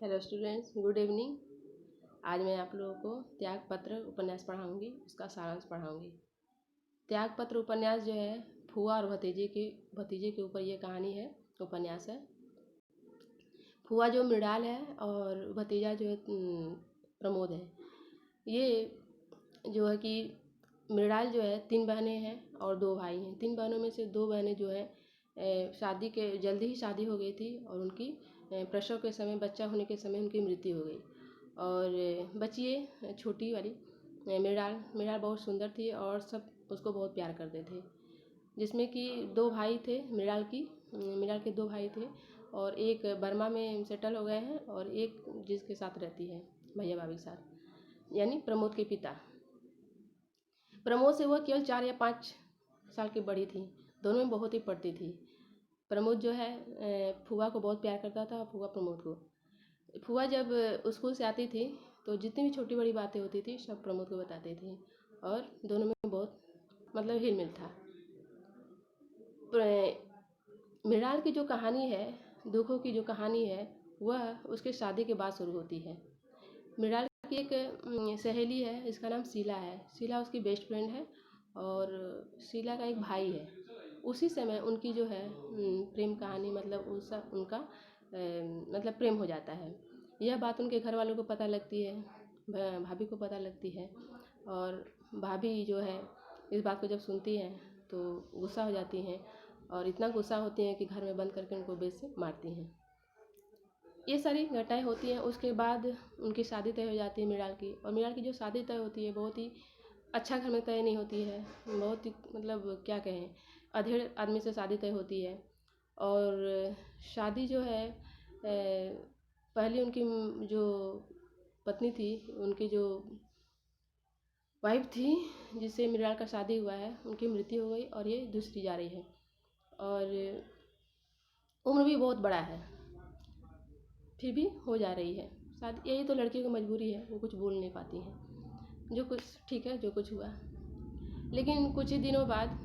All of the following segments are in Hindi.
Hello students, good evening. आज मैं आप लोगों को त्यागपत्र उपन्यास पढ़ाऊंगी, उसका सारांश पढ़ाऊंगी। त्यागपत्र उपन्यास जो है फुआ और भतीजे के ऊपर ये कहानी है, उपन्यास है। फुआ जो मृणाल है और भतीजा जो है प्रमोद है। ये जो है कि मृणाल जो है 3 बहनें हैं और 2 भाई हैं। 3 बहनों में से 2 बहनें जो है शादी के जल्दी ही शादी हो गई थी और उनकी प्रसव के समय, बच्चा होने के समय उनकी मृत्यु हो गई। और बची ये छोटी वाली मृणाल। मृणाल बहुत सुंदर थी और सब उसको बहुत प्यार करते थे। जिसमें कि 2 भाई थे मृणाल के 2 भाई थे और एक बर्मा में सेटल हो गए हैं और एक जिसके साथ रहती है, भैया भाभी के साथ, यानी प्रमोद के पिता। प्रमोद से वह केवल 4 या 5 साल की बड़ी थी। दोनों में बहुत ही पड़ती थी। प्रमोद जो है फुआ को बहुत प्यार करता था, फुआ प्रमोद को। फुआ जब स्कूल से आती थी तो जितनी भी छोटी बड़ी बातें होती थी सब प्रमोद को बताती थी और दोनों में बहुत मतलब हिल मिल था। मृणाल की जो कहानी है, दुखों की जो कहानी है, वह उसके शादी के बाद शुरू होती है। मृणाल की एक सहेली है, इसका नाम शीला है। शीला उसकी बेस्ट फ्रेंड है और शीला का एक भाई है। उसी समय उनकी जो है प्रेम कहानी, मतलब उनका मतलब प्रेम हो जाता है। यह बात उनके घर वालों को पता लगती है, भाभी को पता लगती है और भाभी जो है इस बात को जब सुनती हैं तो गुस्सा हो जाती हैं और इतना गुस्सा होती हैं कि घर में बंद करके उनको बेत से मारती हैं। ये सारी घटनाएं होती हैं। उसके बाद उनकी शादी तय हो जाती है मृणाल की। और मृणाल की जो शादी तय होती है बहुत ही अच्छा घर में तय नहीं होती है, बहुत ही मतलब क्या कहें, अधेड़ आदमी से शादी तय होती है। और शादी जो है पहले उनकी जो पत्नी थी, उनकी जो वाइफ थी जिससे मृणाल का शादी हुआ है, उनकी मृत्यु हो गई और ये दूसरी जा रही है और उम्र भी बहुत बड़ा है, फिर भी हो जा रही है शादी। यही तो लड़की की मजबूरी है, वो कुछ बोल नहीं पाती हैं। जो कुछ ठीक है, जो कुछ हुआ। लेकिन कुछ ही दिनों बाद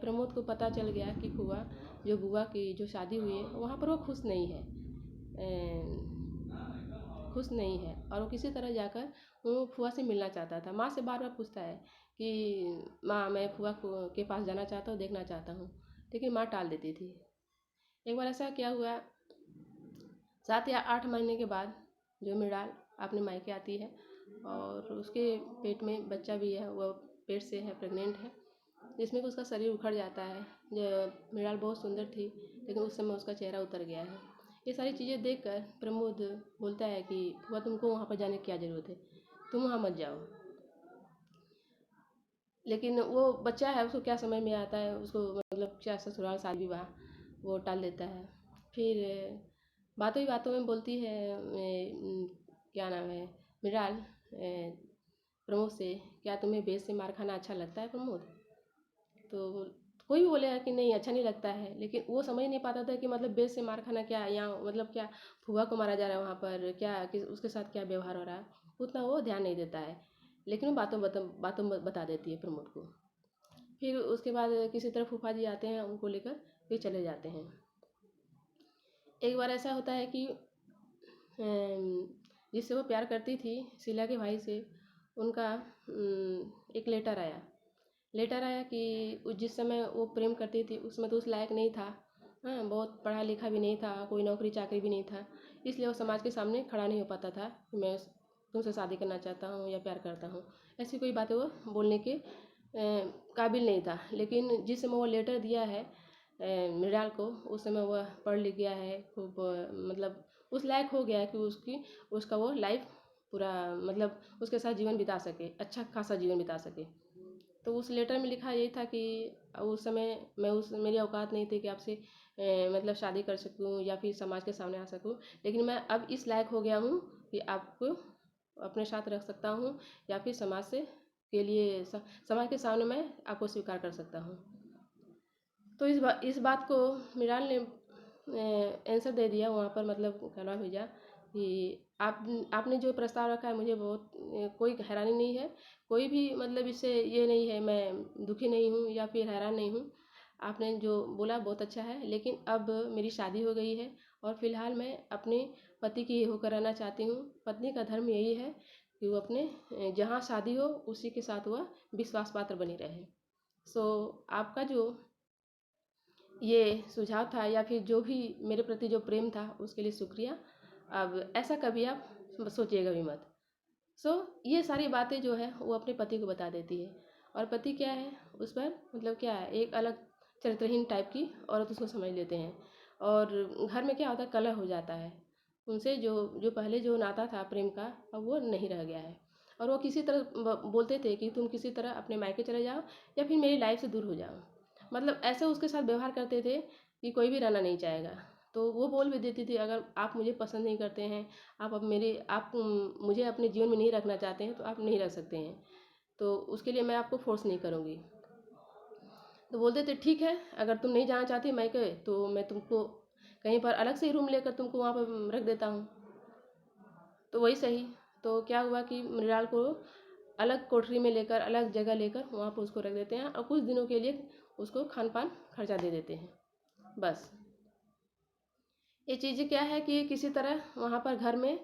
प्रमोद को पता चल गया कि बुआ की जो शादी हुई है वहाँ पर वो खुश नहीं है और वो किसी तरह जाकर वो फुआ से मिलना चाहता था। माँ से बार बार पूछता है कि माँ, मैं फुआ के पास जाना चाहता हूँ, देखना चाहता हूँ, लेकिन माँ टाल देती थी। एक बार ऐसा क्या हुआ, 7 या 8 महीने के बाद जो मृणाल अपने मायके आती है और उसके पेट में बच्चा भी है, वह पेट से है, प्रेग्नेंट है, जिसमें कि उसका शरीर उखड़ जाता है। जो मृणाल बहुत सुंदर थी लेकिन उस समय उसका चेहरा उतर गया है। ये सारी चीज़ें देखकर प्रमोद बोलता है कि फुआ, तुमको वहाँ पर जाने की क्या ज़रूरत है, तुम वहाँ मत जाओ। लेकिन वो बच्चा है, उसको क्या समझ में आता है, उसको मतलब क्या ससुराल शादी विवाह, वो टाल देता है। फिर बातों ही बातों में बोलती है क्या नाम है, मृणाल प्रमोद से, क्या तुम्हें बेत से मार खाना अच्छा लगता है प्रमोद? तो कोई भी बोलेगा कि नहीं, अच्छा नहीं लगता है, लेकिन वो समझ नहीं पाता था कि मतलब बेत से मार खाना क्या, यहाँ मतलब क्या फुआ को मारा जा रहा है, वहाँ पर क्या उसके साथ क्या व्यवहार हो रहा है, उतना वो ध्यान नहीं देता है। लेकिन वो बातों में बता देती है प्रमोद को। फिर उसके बाद किसी तरह फूफा जी आते हैं, उनको लेकर फिर चले जाते हैं। एक बार ऐसा होता है कि जिससे वो प्यार करती थी, शीला के भाई से, उनका एक लेटर आया कि जिस समय वो प्रेम करती थी उसमें तो उस लायक नहीं था। हाँ, बहुत पढ़ा लिखा भी नहीं था, कोई नौकरी चाकरी भी नहीं था, इसलिए वो समाज के सामने खड़ा नहीं हो पाता था कि मैं तुमसे शादी करना चाहता हूँ या प्यार करता हूँ। ऐसी कोई बातें वो बोलने के काबिल नहीं था। लेकिन जिस समय वो लेटर दिया है मृणाल को, उस समय वह पढ़ लिख गया है, खूब मतलब उस लायक हो गया है कि उसका वो लाइफ पूरा मतलब उसके साथ जीवन बिता सके, अच्छा खासा जीवन बिता सके। तो उस लेटर में लिखा यही था कि उस समय मेरी औकात नहीं थी कि आपसे मतलब शादी कर सकूं या फिर समाज के सामने आ सकूं, लेकिन मैं अब इस लायक हो गया हूं कि आपको अपने साथ रख सकता हूं या फिर समाज के सामने मैं आपको स्वीकार कर सकता हूं। तो इस बात को मृणाल ने आंसर दे दिया वहाँ पर, मतलब कहना भेजा कि आपने जो प्रस्ताव रखा है मुझे बहुत कोई हैरानी नहीं है, कोई भी मतलब इससे ये नहीं है, मैं दुखी नहीं हूँ या फिर हैरान नहीं हूँ। आपने जो बोला बहुत अच्छा है, लेकिन अब मेरी शादी हो गई है और फिलहाल मैं अपनी पति की होकर रहना चाहती हूँ। पत्नी का धर्म यही है कि वो अपने जहाँ शादी हो उसी के साथ वह विश्वास पात्र बनी रहे। आपका जो ये सुझाव था या फिर जो भी मेरे प्रति जो प्रेम था उसके लिए शुक्रिया। अब ऐसा कभी आप सोचिएगा भी मत। ये सारी बातें जो है वो अपने पति को बता देती है, और पति क्या है उस पर मतलब क्या है, एक अलग चरित्रहीन टाइप की औरत उसको समझ लेते हैं, और घर में क्या होता है, कलह हो जाता है। उनसे जो जो पहले जो नाता था प्रेम का, अब वो नहीं रह गया है। और वो किसी तरह बोलते थे कि तुम किसी तरह अपने मायके चले जाओ या फिर मेरी लाइफ से दूर हो जाओ। मतलब ऐसे उसके साथ व्यवहार करते थे कि कोई भी रहना नहीं चाहेगा। तो वो बोल भी देती थी, अगर आप मुझे पसंद नहीं करते हैं, आप मुझे अपने जीवन में नहीं रखना चाहते हैं तो आप नहीं रख सकते हैं, तो उसके लिए मैं आपको फोर्स नहीं करूँगी। तो बोलते थे ठीक है, अगर तुम नहीं जाना चाहती मायके तो मैं तुमको कहीं पर अलग से ही रूम लेकर तुमको वहाँ पर रख देता हूँ। तो वही सही। तो क्या हुआ कि मृणाल को अलग कोठरी में लेकर, अलग जगह लेकर वहाँ पर उसको रख देते हैं, और कुछ दिनों के लिए उसको खान पान खर्चा दे देते हैं। बस ये चीज़ें क्या है कि किसी तरह वहाँ पर घर में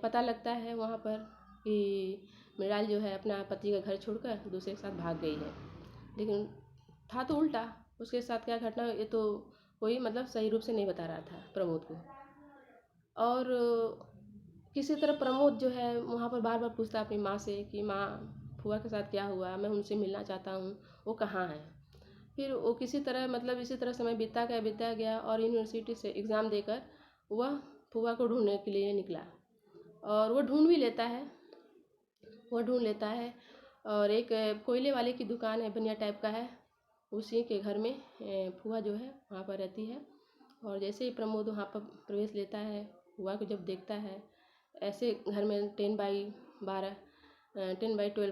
पता लगता है वहाँ पर कि मृणाल जो है अपना पति का घर छोड़कर दूसरे के साथ भाग गई है। लेकिन था तो उल्टा, उसके साथ क्या घटना ये तो कोई मतलब सही रूप से नहीं बता रहा था प्रमोद को। और किसी तरह प्रमोद जो है वहाँ पर बार बार पूछता अपनी माँ से कि माँ, फुआ के साथ क्या हुआ, मैं उनसे मिलना चाहता हूँ, वो कहाँ है। फिर वो किसी तरह मतलब इसी तरह समय बीता गया और यूनिवर्सिटी से एग्ज़ाम देकर वह फुआ को ढूंढने के लिए निकला, और वो ढूंढ भी लेता है। वो ढूंढ लेता है और एक कोयले वाले की दुकान है, बनिया टाइप का है, उसी के घर में फुआ जो है वहाँ पर रहती है। और जैसे ही प्रमोद वहाँ पर प्रवेश लेता है, फुआ को जब देखता है, ऐसे घर में 10x12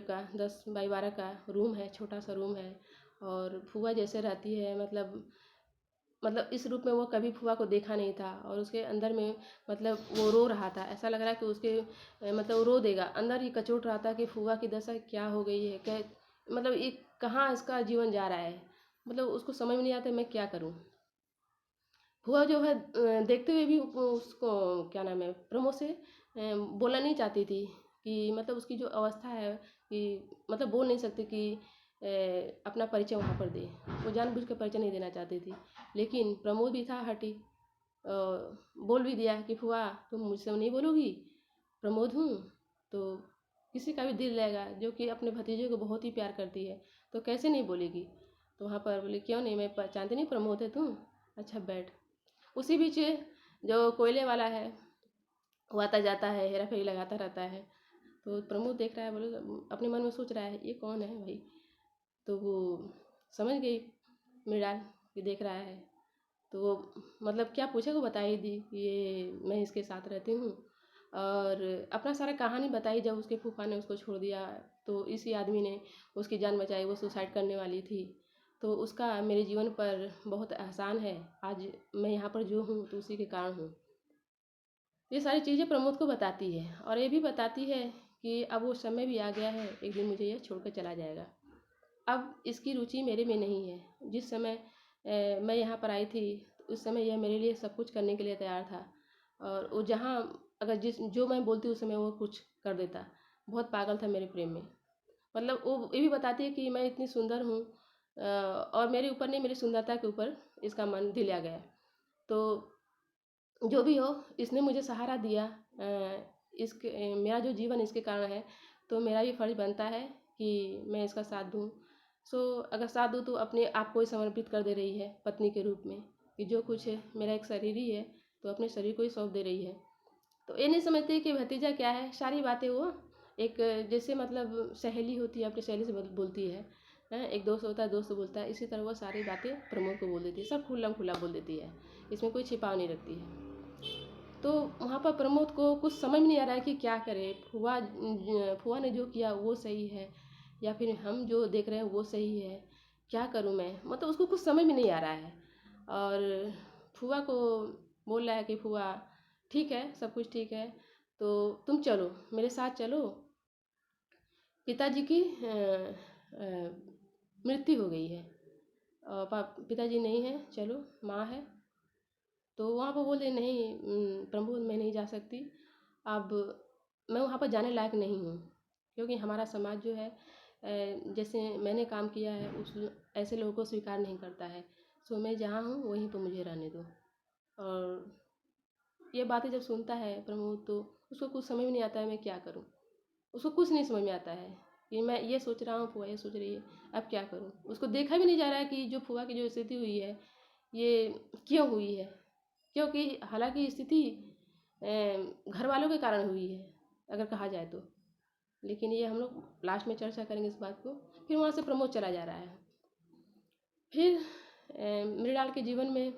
का 10x12 का रूम है, छोटा सा रूम है, और फुआ जैसे रहती है मतलब इस रूप में वो कभी फुआ को देखा नहीं था, और उसके अंदर में मतलब वो रो रहा था, ऐसा लग रहा है कि उसके मतलब वो रो देगा, अंदर ही कचोट रहा था कि फुआ की दशा क्या हो गई है, क्या मतलब ये कहाँ इसका जीवन जा रहा है, मतलब उसको समझ में नहीं आता मैं क्या करूँ। फुआ जो है देखते हुए भी उसको क्या नाम है प्रमोद से बोलना नहीं चाहती थी कि मतलब उसकी जो अवस्था है कि मतलब बोल नहीं सकती कि अपना परिचय वहाँ पर दे, वो जानबूझ कर परिचय नहीं देना चाहती थी। लेकिन प्रमोद भी था हटी, बोल भी दिया कि फुआ तुम मुझसे नहीं बोलोगी, प्रमोद हूँ, तो किसी का भी दिल लेगा जो कि अपने भतीजे को बहुत ही प्यार करती है, तो कैसे नहीं बोलेगी। तो वहाँ पर बोले क्यों नहीं, मैं पहचानती नहीं, प्रमोद है तू, अच्छा बैठ। उसी बीच जो कोयले वाला है वो आता जाता है, हेरा फेरी लगाता रहता है। तो प्रमोद देख रहा है, बोले अपने मन में सोच रहा है ये कौन है भाई। तो वो समझ गई मृणाल कि देख रहा है, तो वो मतलब क्या पूछेगा, बता ही दी कि ये मैं इसके साथ रहती हूँ, और अपना सारा कहानी बताई। जब उसके फूफा ने उसको छोड़ दिया तो इसी आदमी ने उसकी जान बचाई, वो सुसाइड करने वाली थी, तो उसका मेरे जीवन पर बहुत एहसान है, आज मैं यहाँ पर जो हूँ तो उसी के कारण हूँ। ये सारी चीज़ें प्रमोद को बताती है, और ये भी बताती है कि अब वो समय भी आ गया है, एक दिन मुझे ये छोड़ कर चला जाएगा। अब इसकी रुचि मेरे में नहीं है। जिस समय मैं यहाँ पर आई थी उस समय यह मेरे लिए सब कुछ करने के लिए तैयार था, और वो जहाँ अगर जिस जो मैं बोलती उस समय वो कुछ कर देता। बहुत पागल था मेरे प्रेम में। मतलब वो ये भी बताती है कि मैं इतनी सुंदर हूँ, और मेरे ऊपर नहीं, मेरी सुंदरता के ऊपर इसका मन दिला गया। तो जो भी हो, इसने मुझे सहारा दिया, मेरा जो जीवन इसके कारण है, तो मेरा भी फर्ज बनता है कि मैं इसका साथ दूँ। अगर साथ दूँ तो अपने आप को ही समर्पित कर दे रही है पत्नी के रूप में, कि जो कुछ है मेरा एक शरीर ही है, तो अपने शरीर को ही सौंप दे रही है। तो ये नहीं समझते कि भतीजा क्या है, सारी बातें वो एक जैसे मतलब सहेली होती है अपनी सहेली से बोलती है, एक दोस्त होता है दोस्त से बोलता है, इसी तरह वो सारी बातें प्रमोद को बोल देती है, सब खुल्लम खुल्ला बोल देती है, इसमें कोई छिपाव नहीं रखती है। तो वहाँ पर प्रमोद को कुछ समझ में नहीं आ रहा है कि क्या करे। फुआ ने जो किया वो सही है या फिर हम जो देख रहे हैं वो सही है, क्या करूँ मैं, मतलब उसको कुछ समझ में नहीं आ रहा है। और फुआ को बोल रहा है कि फुआ ठीक है, सब कुछ ठीक है, तो तुम चलो मेरे साथ चलो, पिताजी की मृत्यु हो गई है, और पिताजी नहीं है, चलो माँ है, तो वहाँ पर बोले नहीं प्रमोद मैं नहीं जा सकती, अब मैं वहाँ पर जाने लायक नहीं हूँ, क्योंकि हमारा समाज जो है जैसे मैंने काम किया है उस ऐसे लोगों को स्वीकार नहीं करता है। सो मैं जहाँ हूँ वहीं पर मुझे रहने दो। और ये बातें जब सुनता है प्रमोद तो उसको कुछ समझ में नहीं आता है मैं क्या करूँ। उसको कुछ नहीं समझ में आता है कि मैं ये सोच रहा हूँ, फुआ ये सोच रही है, अब क्या करूँ। उसको देखा भी नहीं जा रहा है कि जो फुआ की जो स्थिति हुई है ये क्यों हुई है, क्योंकि हालांकि स्थिति घर वालों के कारण हुई है अगर कहा जाए तो। लेकिन ये हम लोग लास्ट में चर्चा करेंगे इस बात को। फिर वहाँ से प्रमोद चला जा रहा है। फिर मृणाल के जीवन में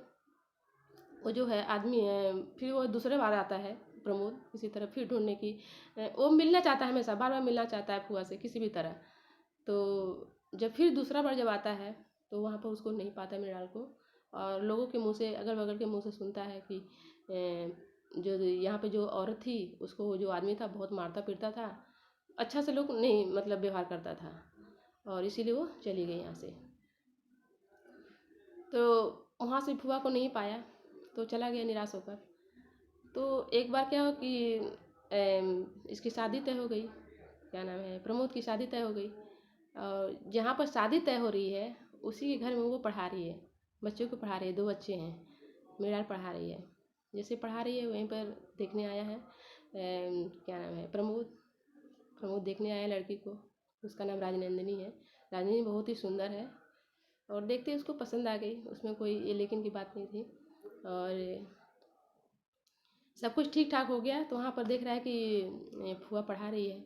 वो जो है आदमी है, फिर वो दूसरे बार आता है प्रमोद किसी तरह फिर ढूंढने की। वो मिलना चाहता है, हमेशा बार बार मिलना चाहता है फुआ से किसी भी तरह। तो जब फिर दूसरा बार जब आता है तो वहाँ पर उसको नहीं पाता मृणाल को। और लोगों के मुँह से, अगल बगल के मुँह से सुनता है कि जो यहाँ पे जो औरत थी उसको जो आदमी था बहुत मारता पीटता था, अच्छा से लोग नहीं मतलब व्यवहार करता था, और इसीलिए वो चली गई यहाँ से। तो वहाँ से फुआ को नहीं पाया तो चला गया निराश होकर। तो एक बार क्या हो कि इसकी शादी तय हो गई, क्या नाम है, प्रमोद की शादी तय हो गई। और जहाँ पर शादी तय हो रही है उसी के घर में वो पढ़ा रही है, बच्चों को पढ़ा रही है, 2 बच्चे हैं, मृणाल पढ़ा रही है। जैसे पढ़ा रही है वहीं पर देखने आया है क्या नाम है, प्रमोद। प्रमोद देखने आया लड़की को, उसका नाम राजनंदिनी है। राजनंदिनी बहुत ही सुंदर है और देखते ही उसको पसंद आ गई, उसमें कोई ये लेकिन की बात नहीं थी। और सब कुछ ठीक ठाक हो गया तो वहाँ पर देख रहा है कि फुआ पढ़ा रही है,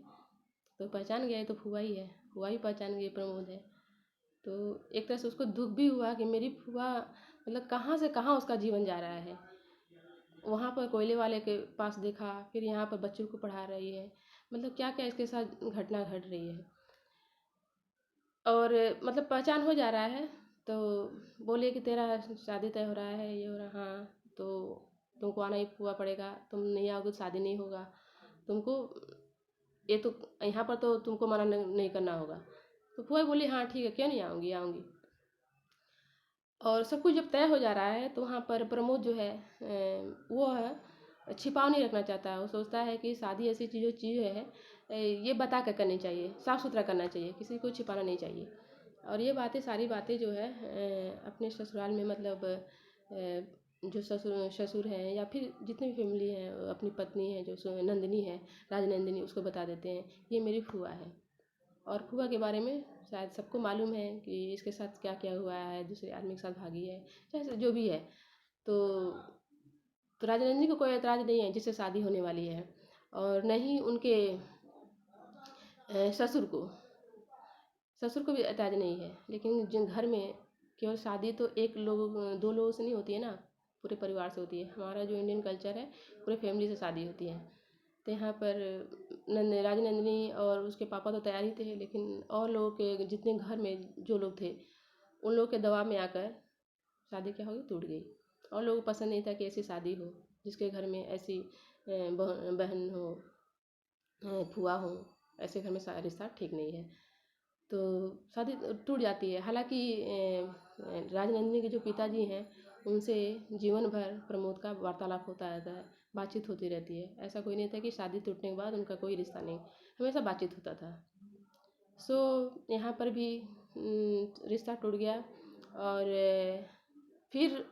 तो पहचान गया तो फुआ ही है, फुआ ही पहचान गई प्रमोद है। तो एक तरह से उसको दुख भी हुआ कि मेरी फुआ मतलब कहाँ से कहाँ उसका जीवन जा रहा है। वहाँ पर कोयले वाले के पास देखा, फिर यहाँ पर बच्चों को पढ़ा रही है, मतलब क्या क्या इसके साथ घटना घट रही है। और मतलब पहचान हो जा रहा है तो बोले कि तेरा शादी तय हो रहा है, ये हो रहा, हाँ तो तुमको आना ही हुआ पड़ेगा, तुम नहीं आओगे तो शादी नहीं होगा, तुमको ये तो यहाँ पर तो तुमको मना नहीं करना होगा। तो फुआ बोली हाँ ठीक है, क्यों नहीं आऊँगी, आऊँगी। और सब कुछ जब तय हो जा रहा है तो वहाँ पर प्रमोद जो है वो है छिपाव नहीं रखना चाहता है। वो सोचता है कि शादी ऐसी चीज़ है ये बता कर करनी चाहिए, साफ़ सुथरा करना चाहिए, किसी को छिपाना नहीं चाहिए। और ये बातें सारी बातें जो है अपने ससुराल में मतलब जो ससुर हैं या फिर जितनी भी फैमिली है, अपनी पत्नी है जो नंदिनी है, राजनंदिनी, उसको बता देते हैं ये मेरी फुआ है। और फुआ के बारे में शायद सबको मालूम है कि इसके साथ क्या क्या हुआ है, दूसरे आदमी के साथ भागी है, चाहे जो भी है। तो राजनंदिनी को कोई एतराज़ नहीं है जिससे शादी होने वाली है, और न ही उनके ससुर को, ससुर को भी एतराज़ नहीं है। लेकिन जिन घर में केवल शादी तो एक लोग 2 लोगों से नहीं होती है ना, पूरे परिवार से होती है। हमारा जो इंडियन कल्चर है पूरे फैमिली से शादी होती है। तो यहाँ पर राजनंदिनी और उसके पापा तो तैयार ही थे, लेकिन और लोगों के जितने घर में जो लोग थे उन लोगों के दबाव में आकर शादी क्या हो गई, टूट गई। और लोगों को पसंद नहीं था कि ऐसी शादी हो, जिसके घर में ऐसी बहन हो, फुआ हो, ऐसे घर में रिश्ता ठीक नहीं है। तो शादी टूट जाती है। हालांकि राजनंदिनी के जो पिताजी हैं उनसे जीवन भर प्रमोद का वार्तालाप होता रहता है, बातचीत होती रहती है। ऐसा कोई नहीं था कि शादी टूटने के बाद उनका कोई रिश्ता नहीं, हमेशा बातचीत होता था। सो यहाँ पर भी रिश्ता टूट गया। और फिर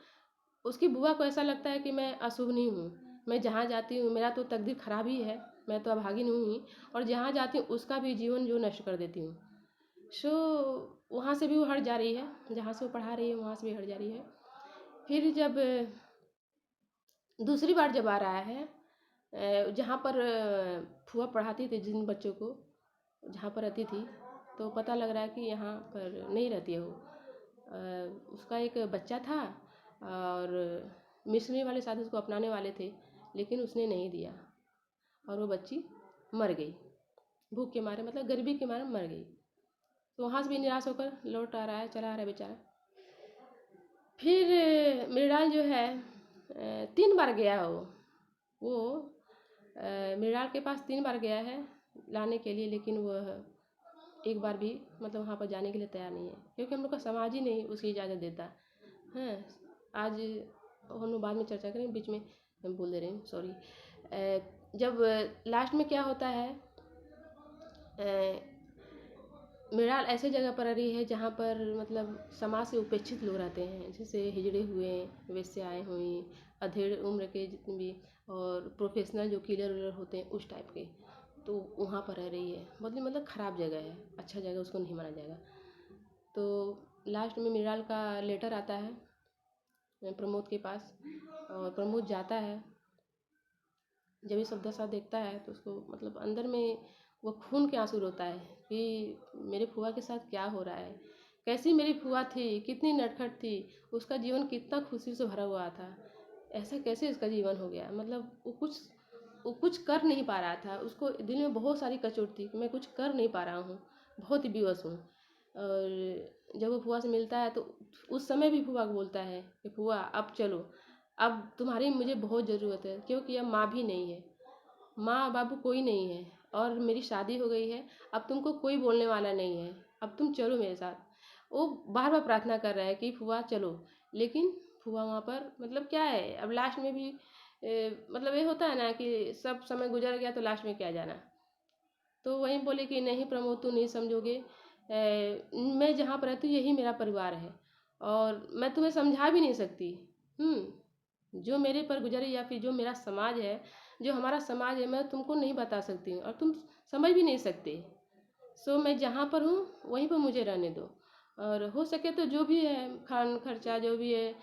उसकी बुआ को ऐसा लगता है कि मैं अशुभनी हूँ, मैं जहाँ जाती हूँ मेरा तो तकदीर खराब ही है, मैं तो अभागिन हूँ ही, और जहाँ जाती हूँ उसका भी जीवन जो नष्ट कर देती हूँ। सो वहाँ से भी वो हट जा रही है, जहाँ से वो पढ़ा रही है वहाँ से भी हट जा रही है। फिर जब दूसरी बार जब आ रहा है जहाँ पर फुआ पढ़ाती थी जिन बच्चों को, जहाँ पर रहती थी, तो पता लग रहा है कि यहाँ पर नहीं रहती है वो। उसका एक बच्चा था और मिस्री वाले साथ उसको अपनाने वाले थे, लेकिन उसने नहीं दिया और वो बच्ची मर गई, भूख के मारे, मतलब गरीबी के मारे मर गई। तो वहाँ से भी निराश होकर लौट आ रहा है, चला आ रहा है बेचारा। फिर मृणाल जो है 3 बार गया वो मृणाल के पास 3 बार गया है लाने के लिए, लेकिन वह एक बार भी मतलब वहाँ पर जाने के लिए तैयार नहीं है, क्योंकि हम लोग का समाज ही नहीं उसकी इजाज़त देता है। आज हम लोग बाद में चर्चा करेंगे, बीच में मैं बोल दे रही हूँ, सॉरी। जब लास्ट में क्या होता है, मृणाल ऐसे जगह पर आ रही है जहाँ पर मतलब समाज से उपेक्षित लोग रहते हैं, जैसे हिजड़े हुए, वेश्याएँ हुई, अधेड़ उम्र के जितने भी, और प्रोफेशनल जो किलर विलर होते हैं उस टाइप के, तो वहाँ पर रह रही है। मतलब ख़राब जगह है, अच्छा जगह उसको नहीं माना जाएगा। तो लास्ट में मृणाल का लेटर आता है प्रमोद के पास, और प्रमोद जाता है। जब ये सब दशा देखता है तो उसको मतलब अंदर में वो खून के आंसू रोता है कि मेरे फुआ के साथ क्या हो रहा है, कैसी मेरी फुआ थी, कितनी नटखट थी, उसका जीवन कितना खुशी से भरा हुआ था, ऐसा कैसे उसका जीवन हो गया। मतलब वो कुछ कर नहीं पा रहा था, उसको दिल में बहुत सारी कचोट थी कि मैं कुछ कर नहीं पा रहा हूँ, बहुत ही विवश हूँ। और जब वो फुआ से मिलता है तो उस समय भी फुआ को बोलता है कि फुआ अब चलो, अब तुम्हारी मुझे बहुत ज़रूरत है, क्योंकि अब माँ भी नहीं है, माँ बाबू कोई नहीं है, और मेरी शादी हो गई है, अब तुमको कोई बोलने वाला नहीं है, अब तुम चलो मेरे साथ। वो बार बार प्रार्थना कर रहा है कि फुआ चलो, लेकिन फुआ वहाँ पर मतलब क्या है, अब लास्ट में भी मतलब ये होता है ना कि सब समय गुजर गया तो लास्ट में क्या जाना। तो वही बोले कि नहीं प्रमोद, तू नहीं समझोगे, मैं जहाँ पर रहती हूँ यही मेरा परिवार है, और मैं तुम्हें समझा भी नहीं सकती। जो मेरे पर गुजरे या फिर जो मेरा समाज है, जो हमारा समाज है, मैं तुमको नहीं बता सकती हूँ और तुम समझ भी नहीं सकते। सो मैं जहाँ पर हूँ वहीं पर मुझे रहने दो, और हो सके तो जो भी है खान खर्चा जो भी है,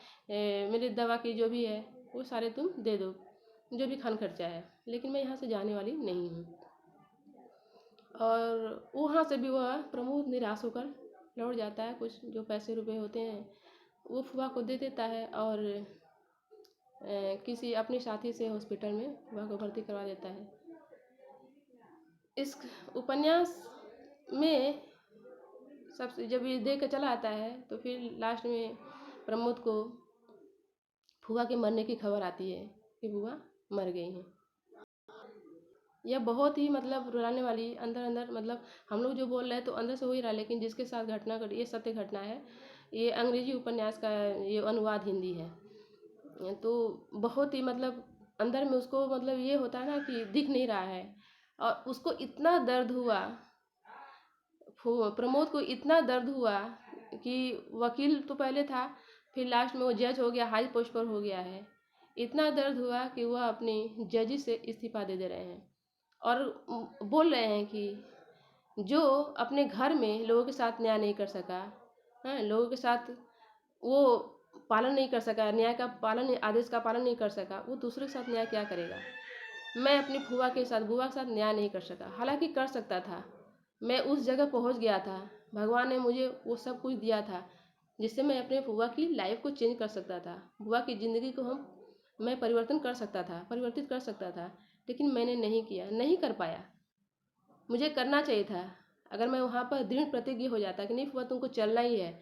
मेरी दवा की जो भी है वो सारे तुम दे दो, जो भी खान खर्चा है, लेकिन मैं यहाँ से जाने वाली नहीं हूँ। और वहाँ से भी वह प्रमोद निराश होकर लौट जाता है। कुछ जो पैसे रुपए होते हैं वो फुआ को दे देता है, और किसी अपने साथी से हॉस्पिटल में फुआ को भर्ती करवा देता है। इस उपन्यास में सब जब ये देख के चला आता है तो फिर लास्ट में प्रमोद को फुआ के मरने की खबर आती है कि फुआ मर गई हैं। यह बहुत ही मतलब रुलाने वाली, अंदर अंदर मतलब हम लोग जो बोल रहे हैं तो अंदर से हो ही रहा है, लेकिन जिसके साथ घटना घटी, ये सत्य घटना है। ये अंग्रेजी उपन्यास का ये अनुवाद हिंदी है, तो बहुत ही मतलब अंदर में उसको मतलब ये होता है ना कि दिख नहीं रहा है, और उसको इतना दर्द हुआ, प्रमोद को इतना दर्द हुआ कि वकील तो पहले था, फिर लास्ट में वो जज हो गया, हाई पोस्ट पर हो गया है। इतना दर्द हुआ कि वह अपनी जजी से इस्तीफा दे दे रहे हैं, और बोल रहे हैं कि जो अपने घर में लोगों के साथ न्याय नहीं कर सका, हाँ, लोगों के साथ वो पालन नहीं कर सका, न्याय का पालन, आदेश का पालन नहीं कर सका, वो दूसरे के साथ न्याय क्या करेगा। मैं अपनी फुआ के साथ, बुआ के साथ न्याय नहीं कर सका, हालांकि कर सकता था। मैं उस जगह पहुंच गया था, भगवान ने मुझे वो सब कुछ दिया था जिससे मैं अपने फुआ की लाइफ को चेंज कर सकता था, बुआ की ज़िंदगी को मैं परिवर्तन कर सकता था, परिवर्तित कर सकता था, लेकिन मैंने नहीं किया, नहीं कर पाया। मुझे करना चाहिए था। अगर मैं वहाँ पर दृढ़ प्रतिज्ञ हो जाता कि नहीं फुआ तुमको चलना ही है,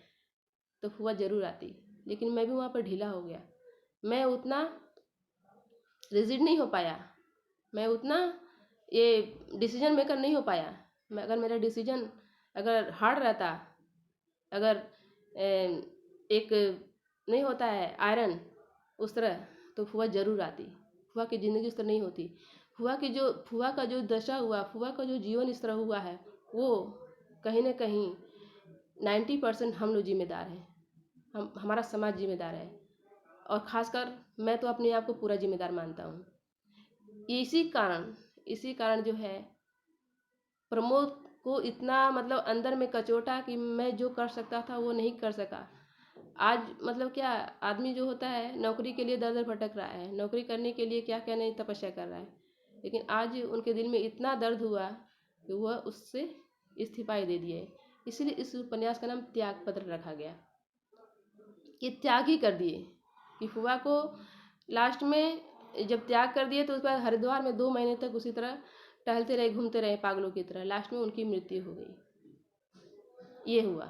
तो फुआ ज़रूर आती, लेकिन मैं भी वहाँ पर ढीला हो गया। मैं उतना रिजिड नहीं हो पाया, मैं उतना ये डिसीजन मेकर नहीं हो पाया। मैं अगर मेरा डिसीजन अगर हार्ड रहता, अगर एक नहीं होता है आयरन उस तरह, तो फुआ ज़रूर आती, फुआ की ज़िंदगी उस तरह नहीं होती। फुआ का जो दशा हुआ, फुआ का जो जीवन इस तरह हुआ है, वो कहीं ना कहीं 90% हम लोग जिम्मेदार हैं, हमारा समाज जिम्मेदार है, और ख़ासकर मैं तो अपने आप को पूरा जिम्मेदार मानता हूँ। इसी कारण जो है प्रमोद को इतना मतलब अंदर में कचोटा कि मैं जो कर सकता था वो नहीं कर सका। आज मतलब क्या, आदमी जो होता है नौकरी के लिए दर दर भटक रहा है, नौकरी करने के लिए क्या क्या नहीं तपस्या कर रहा है, लेकिन आज उनके दिल में इतना दर्द हुआ कि वह उससे इस्तीफा ही दे दिए। इसलिए इस उपन्यास का नाम त्याग पत्र रखा गया। ये त्याग ही कर दिए कि फुआ को लास्ट में जब त्याग कर दिए तो उसके बाद हरिद्वार में 2 महीने तक उसी तरह टहलते रहे, घूमते रहे पागलों की तरह, लास्ट में उनकी मृत्यु हो गई। ये हुआ।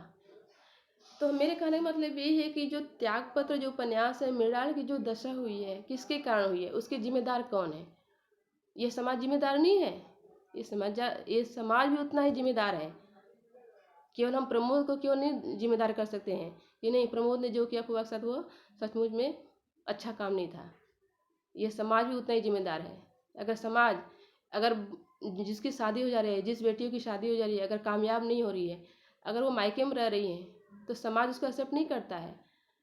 तो मेरे कहने का मतलब यही है कि जो त्याग पत्र जो उपन्यास है, मृणाल की जो दशा हुई है किसके कारण हुई है, उसके जिम्मेदार कौन है। ये समाज जिम्मेदार नहीं है, ये समाज भी उतना ही जिम्मेदार है। केवल हम प्रमोद को क्यों नहीं जिम्मेदार कर सकते हैं कि नहीं प्रमोद ने जो किया फुआ के साथ वो सचमुच में अच्छा काम नहीं था। ये समाज भी उतना ही जिम्मेदार है। अगर समाज, अगर जिसकी शादी हो जा रही है, जिस बेटियों की शादी हो जा रही है, अगर कामयाब नहीं हो रही है, अगर वो मायके में रह रही है, तो समाज उसको एक्सेप्ट नहीं करता है।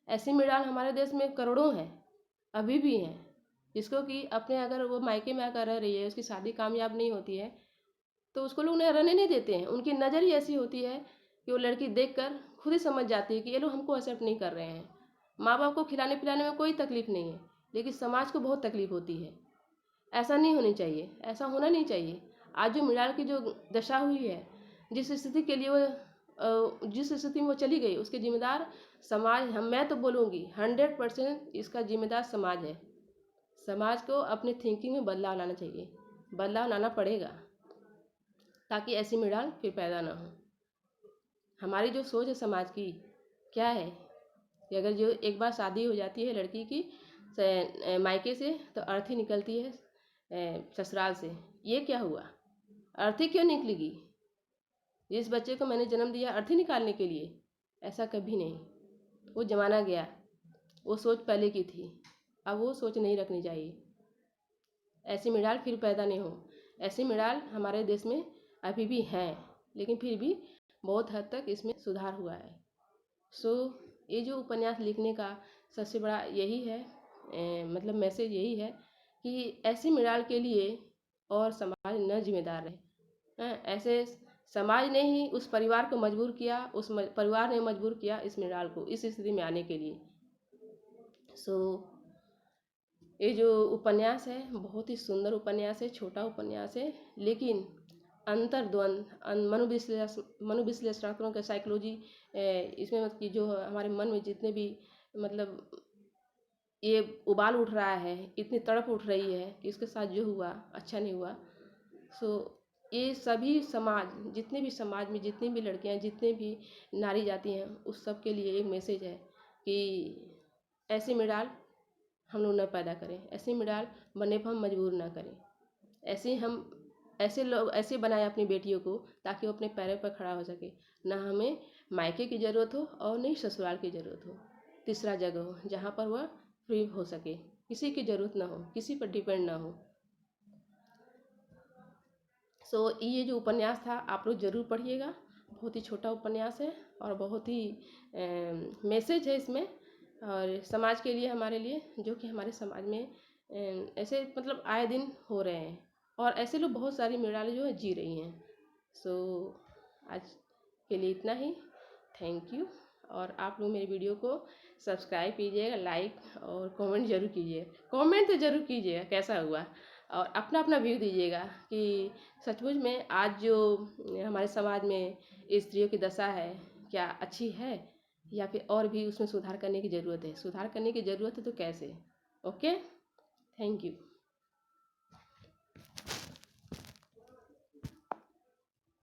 ऐसी मृणाल हमारे देश में करोड़ों हैं, अभी भी हैं, जिसको कि अपने, अगर वो मायके में आकर रह रही है, उसकी शादी कामयाब नहीं होती है, तो उसको लोग रहने नहीं देते हैं। उनकी नज़र ही ऐसी होती है कि वो लड़की देखकर खुद ही समझ जाती है कि ये लोग हमको एक्सेप्ट नहीं कर रहे हैं। माँ बाप को खिलाने पिलाने में कोई तकलीफ नहीं है, लेकिन समाज को बहुत तकलीफ होती है। ऐसा नहीं होनी चाहिए, ऐसा होना नहीं चाहिए। आज जो मृणाल की जो दशा हुई है, जिस स्थिति के लिए वो जिस स्थिति में वो चली गई, उसके जिम्मेदार समाज, मैं तो बोलूँगी 100% इसका जिम्मेदार समाज है। समाज को अपने थिंकिंग में बदलाव लाना चाहिए, बदलाव लाना पड़ेगा, ताकि ऐसी मृणाल फिर पैदा ना हो। हमारी जो सोच है समाज की क्या है कि अगर जो एक बार शादी हो जाती है लड़की की मायके से, तो अर्थी निकलती है ससुराल से। ये क्या हुआ? अर्थी क्यों निकलेगी? जिस बच्चे को मैंने जन्म दिया अर्थी निकालने के लिए? ऐसा कभी नहीं। वो ज़माना गया, वो सोच पहले की थी, अब वो सोच नहीं रखनी चाहिए। ऐसी मृणाल फिर पैदा नहीं हो। ऐसी मृणाल हमारे देश में अभी भी हैं, लेकिन फिर भी बहुत हद तक इसमें सुधार हुआ है। सो ये जो उपन्यास लिखने का सबसे बड़ा यही है, मतलब मैसेज यही है कि ऐसी मृणाल के लिए और समाज न जिम्मेदार रहे। ऐसे समाज ने ही उस परिवार को मजबूर किया, परिवार ने मजबूर किया इस मृणाल को इस स्थिति में आने के लिए। सो ये जो उपन्यास है बहुत ही सुंदर उपन्यास है, छोटा उपन्यास है, लेकिन अंतर्द्वंद मनोविश्लेषणात्मक साइकोलॉजी इसमें कि जो हमारे मन में जितने भी मतलब ये उबाल उठ रहा है, इतनी तड़प उठ रही है कि इसके साथ जो हुआ अच्छा नहीं हुआ। सो ये सभी समाज, जितने भी समाज में जितनी भी लड़कियां, जितने भी नारी जाति हैं, उस सब के लिए एक मैसेज है कि ऐसी मृणाल हम लोग न पैदा करें, ऐसी मृणाल बनने पर हम मजबूर ना करें। ऐसे लोग ऐसे बनाए अपनी बेटियों को ताकि वो अपने पैरों पर खड़ा हो सके। ना हमें मायके की ज़रूरत हो और नहीं ससुराल की ज़रूरत हो। तीसरा जगह हो जहाँ पर वह फ्री हो सके, किसी की ज़रूरत ना हो, किसी पर डिपेंड ना हो। सो ये जो उपन्यास था आप लोग ज़रूर पढ़िएगा। बहुत ही छोटा उपन्यास है और बहुत ही मैसेज है इसमें, और समाज के लिए, हमारे लिए, जो कि हमारे समाज में ऐसे मतलब आए दिन हो रहे हैं, और ऐसे लोग बहुत सारी मृणालें जो है जी रही हैं। सो आज के लिए इतना ही। Thank you. और आप लोग मेरी वीडियो को सब्सक्राइब कीजिएगा, लाइक और कमेंट जरूर कीजिएगा। कमेंट तो जरूर कीजिएगा कैसा हुआ, और अपना अपना व्यू दीजिएगा कि सचमुच में आज जो हमारे समाज में स्त्रियों की दशा है क्या अच्छी है, या फिर और भी उसमें सुधार करने की ज़रूरत है। सुधार करने की ज़रूरत है तो कैसे? Okay, thank you.